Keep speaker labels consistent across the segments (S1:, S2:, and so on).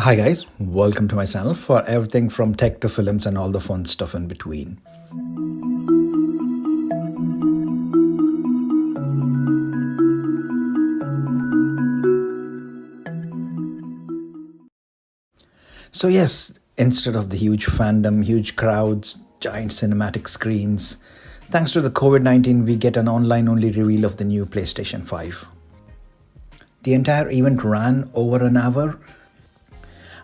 S1: Hi guys, welcome to my channel for everything from tech to films and all the fun stuff in between. So yes, instead of the huge fandom, huge crowds, giant cinematic screens, thanks to the COVID-19 we get an online only reveal of the new PlayStation 5. The entire event ran over an hour,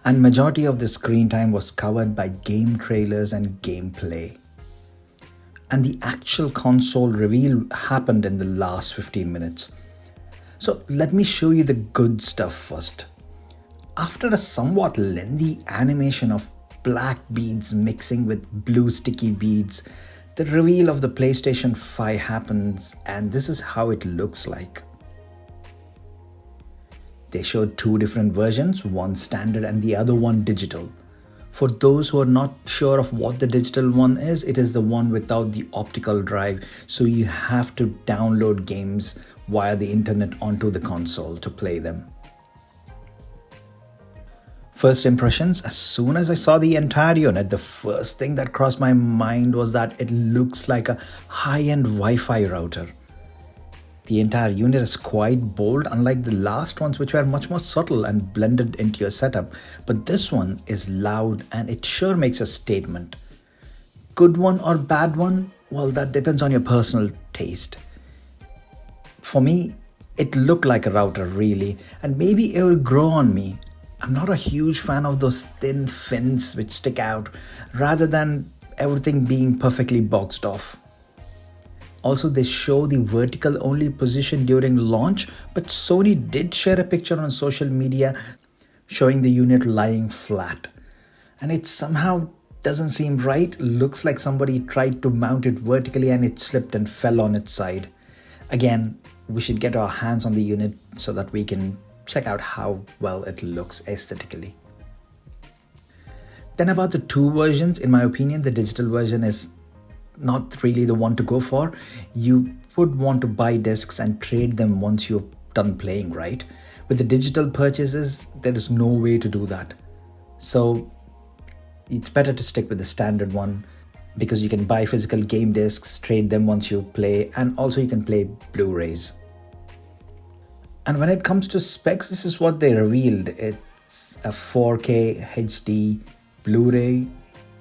S1: and majority of the screen time was covered by game trailers and gameplay. And the actual console reveal happened in the last 15 minutes. So let me show you the good stuff first. After a somewhat lengthy animation of black beads mixing with blue sticky beads, the reveal of the PlayStation 5 happens, and this is how it looks like. They showed two different versions, one standard and the other one digital. For those who are not sure of what the digital one is, it is the one without the optical drive, so you have to download games via the internet onto the console to play them. First impressions, as soon as I saw the entire unit, the first thing that crossed my mind was that it looks like a high-end Wi-Fi router. The entire unit is quite bold, unlike the last ones which were much more subtle and blended into your setup, but this one is loud and it sure makes a statement. Good one or bad one? Well, that depends on your personal taste. For me, it looked like a router really, and maybe it will grow on me. I'm not a huge fan of those thin fins which stick out, rather than everything being perfectly boxed off. Also, they show the vertical only position during launch, but Sony did share a picture on social media showing the unit lying flat. And it somehow doesn't seem right. Looks like somebody tried to mount it vertically and it slipped and fell on its side. Again, we should get our hands on the unit so that we can check out how well it looks aesthetically. Then about the two versions, in my opinion, the digital version is not really the one to go for. You would want to buy discs and trade them once you're done playing, right? With the digital purchases, there is no way to do that. So it's better to stick with the standard one, because you can buy physical game discs, trade them once you play, and also you can play Blu-rays. And when it comes to specs, this is what they revealed. It's a 4K HD Blu-ray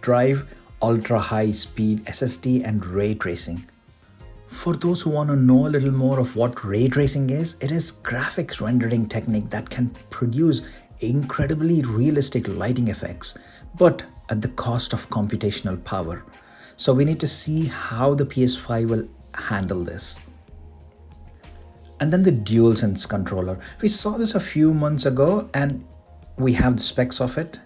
S1: drive, ultra high speed SSD and ray tracing. For those who want to know a little more of what ray tracing is, it is graphics rendering technique that can produce incredibly realistic lighting effects, but at the cost of computational power. So we need to see how the PS5 will handle this. And then the DualSense controller. We saw this a few months ago and we have the specs of it.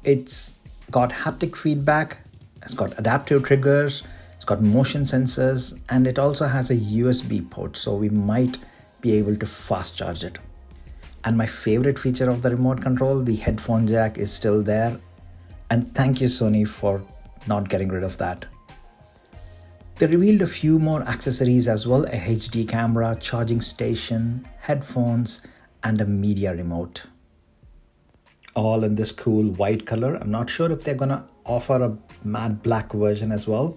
S1: It's got haptic feedback, it's got adaptive triggers, it's got motion sensors, and it also has a USB port, so we might be able to fast charge it. And my favorite feature of the remote control, the headphone jack, is still there. And thank you, Sony, for not getting rid of that. They revealed a few more accessories as well: a HD camera, charging station, headphones, and a media remote. All in this cool white color. I'm not sure if they're gonna offer a matte black version as well.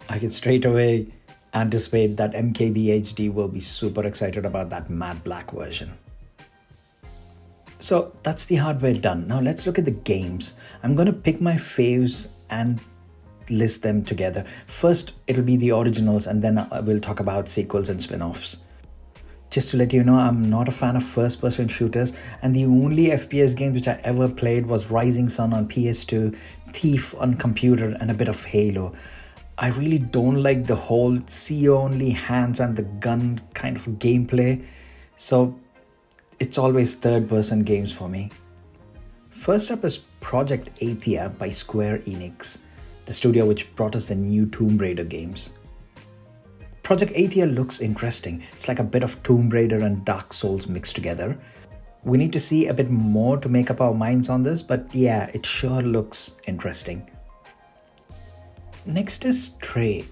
S1: I can straight away anticipate that MKBHD will be super excited about that matte black version. So that's the hardware done. Now let's look at the games. I'm gonna pick my faves and list them together. First, it'll be the originals, and then we'll talk about sequels and spin-offs. Just to let you know, I'm not a fan of first-person shooters, and the only FPS game which I ever played was Rising Sun on PS2, Thief on computer, and a bit of Halo. I really don't like the whole see-only hands and the gun kind of gameplay, so it's always third-person games for me. First up is Project Athia by Square Enix, the studio which brought us the new Tomb Raider games. Project Athia looks interesting. It's like a bit of Tomb Raider and Dark Souls mixed together. We need to see a bit more to make up our minds on this, but yeah, it sure looks interesting. Next is Stray,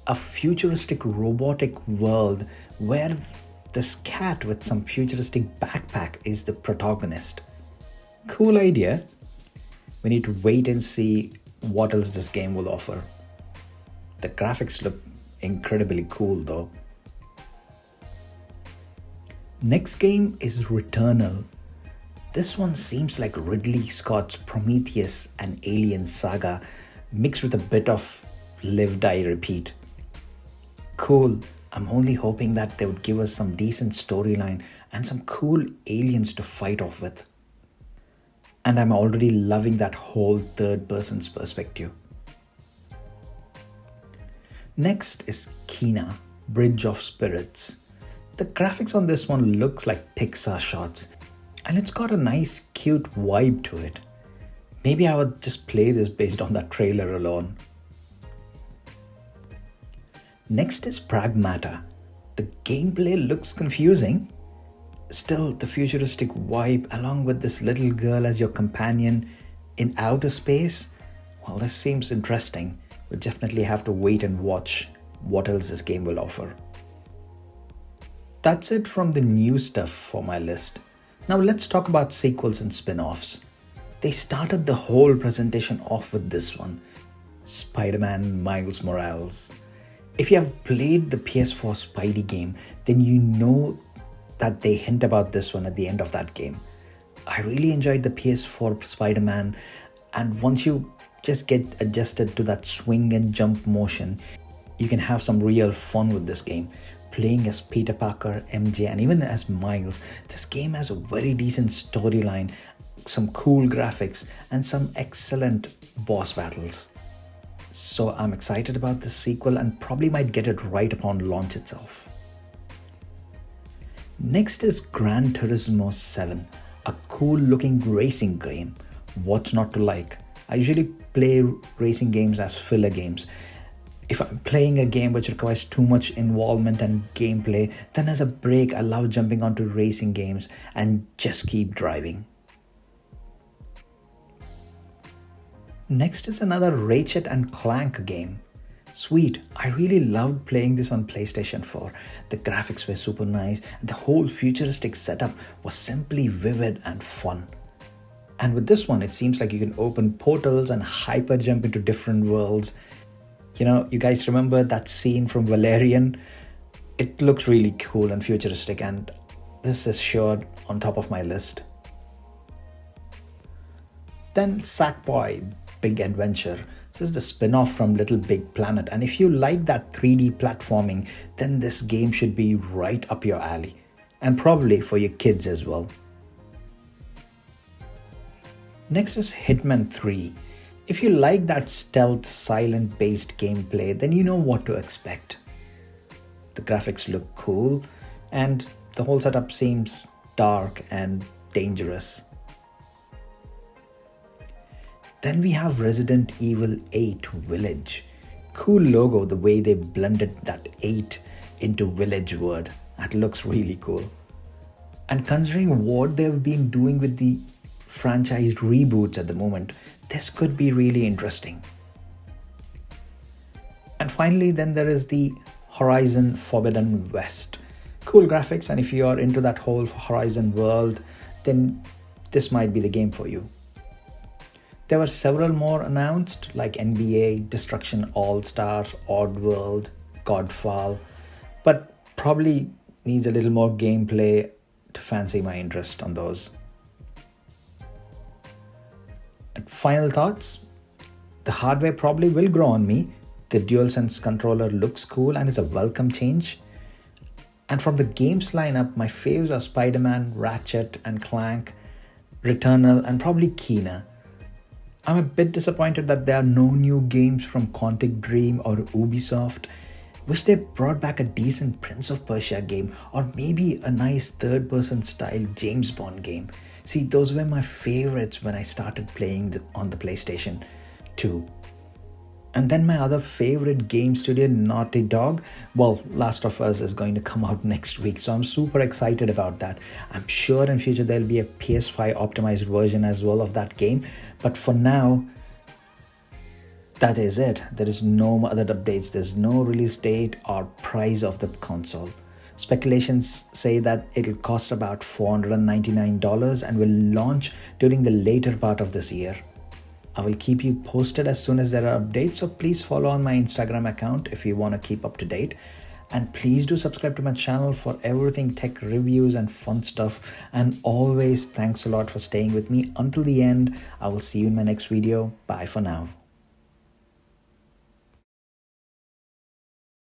S1: a futuristic robotic world where this cat with some futuristic backpack is the protagonist. Cool idea. We need to wait and see what else this game will offer. The graphics look incredibly cool though. Next game is Returnal. This one seems like Ridley Scott's Prometheus and Alien saga mixed with a bit of live, die, repeat. Cool. I'm only hoping that they would give us some decent storyline and some cool aliens to fight off with. And I'm already loving that whole third person's perspective. Next is Kena, Bridge of Spirits. The graphics on this one looks like Pixar shots, and it's got a nice cute vibe to it. Maybe I would just play this based on that trailer alone. Next is Pragmata. The gameplay looks confusing. Still, the futuristic vibe along with this little girl as your companion in outer space, well, this seems interesting. We'll definitely have to wait and watch what else this game will offer. That's it from the new stuff for my list. Now let's talk about sequels and spin-offs. They started the whole presentation off with this one, Spider-Man Miles Morales. If you have played the PS4 Spidey game, then you know that they hint about this one at the end of that game. I really enjoyed the PS4 Spider-Man, and once you just get adjusted to that swing and jump motion, you can have some real fun with this game. Playing as Peter Parker, MJ, and even as Miles, this game has a very decent storyline, some cool graphics, and some excellent boss battles. So I'm excited about this sequel and probably might get it right upon launch itself. Next is Gran Turismo 7, a cool looking racing game. What's not to like? I usually play racing games as filler games. If I'm playing a game which requires too much involvement and gameplay, then as a break I love jumping onto racing games and just keep driving. Next is another Ratchet and Clank game. Sweet, I really loved playing this on PlayStation 4. The graphics were super nice and the whole futuristic setup was simply vivid and fun. And with this one, it seems like you can open portals and hyper jump into different worlds. You know, you guys remember that scene from Valerian? It looks really cool and futuristic, and this is sure on top of my list. Then Sackboy Big Adventure. This is the spin-off from Little Big Planet, and if you like that 3D platforming, then this game should be right up your alley, and probably for your kids as well. Next is Hitman 3. If you like that stealth, silent-based gameplay, then you know what to expect. The graphics look cool, and the whole setup seems dark and dangerous. Then we have Resident Evil 8 Village. Cool logo, the way they blended that 8 into Village word. That looks really cool. And considering what they've been doing with the franchise reboots at the moment, this could be really interesting. And finally, then there is the Horizon Forbidden West. Cool graphics, and if you are into that whole Horizon world, then this might be the game for you. There were several more announced, like NBA, Destruction All-Stars, Oddworld, Godfall, but probably needs a little more gameplay to fancy my interest on those. And final thoughts, the hardware probably will grow on me. The DualSense controller looks cool and is a welcome change. And from the games lineup, my faves are Spider-Man, Ratchet and Clank, Returnal, and probably Kena. I'm a bit disappointed that there are no new games from Quantic Dream or Ubisoft. Wish they brought back a decent Prince of Persia game, or maybe a nice third-person style James Bond game. See, those were my favorites when I started playing on the PlayStation 2. And then my other favorite game studio, Naughty Dog, well, Last of Us is going to come out next week, so I'm super excited about that. I'm sure in future there'll be a PS5 optimized version as well of that game, but for now, that is it. There is no other updates, there's no release date or price of the console. Speculations say that it'll cost about $499 and will launch during the later part of this year. I will keep you posted as soon as there are updates, so please follow on my Instagram account if you want to keep up to date. And please do subscribe to my channel for everything tech reviews and fun stuff. And always thanks a lot for staying with me until the end. I will see you in my next video. Bye for now.